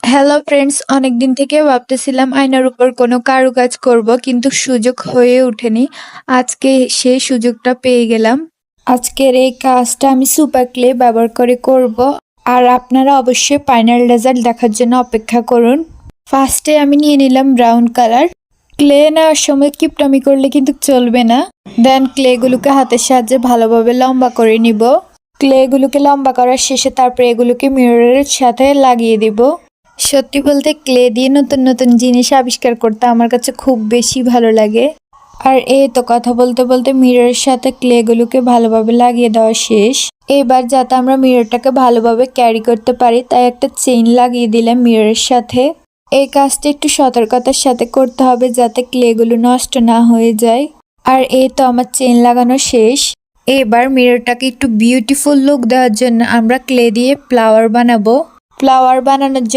Hello friends, অনেকদিন থেকে ভাবতেছিলাম আয়নার উপর কোনো কারুকাজ করব, কিন্তু সুযোগ হয়ে ওঠেনি। আজকে সেই সুযোগটা পেয়ে গেলাম। আজকের এই কাজটা আমি সুপার ক্লে ব্যবহার করে করব, আর আপনারা অবশ্যই ফাইনাল রেজাল্ট দেখার জন্য অপেক্ষা করুন। ফার্স্টে আমি নিয়ে নিলাম ব্রাউন কালার। ক্লে নেওয়ার সময় কিপটামি করলে কিন্তু চলবে না। দেন ক্লেগুলোকে হাতের সাহায্যে ভালোভাবে লম্বা করে নিব। ক্লেগুলোকে লম্বা করার শেষে তারপরে এগুলোকে মিররের সাথে লাগিয়ে দিব। সত্যি বলতে ক্লে দিয়ে নতুন নতুন জিনিস আবিষ্কার করতে আমার কাছে খুব বেশি ভালো লাগে। আর এই তো কথা বলতে বলতে মিররের সাথে ক্লেগুলোকে ভালোভাবে লাগিয়ে দেওয়া শেষ। এবার যাতে আমরা মিররটাকে ভালোভাবে ক্যারি করতে পারি, তাই একটা চেইন লাগিয়ে দিলাম মিররের সাথে। এই কাজটা একটু সতর্কতার সাথে করতে হবে যাতে ক্লেগুলো নষ্ট না হয়ে যায়। আর এই তো আমার চেইন লাগানো শেষ। এবার মিররটাকে একটু বিউটিফুল লুক দেওয়ার জন্য আমরা ক্লে দিয়ে ফ্লাওয়ার বানাবো। ফ্লাওয়ার বানানোর জন্য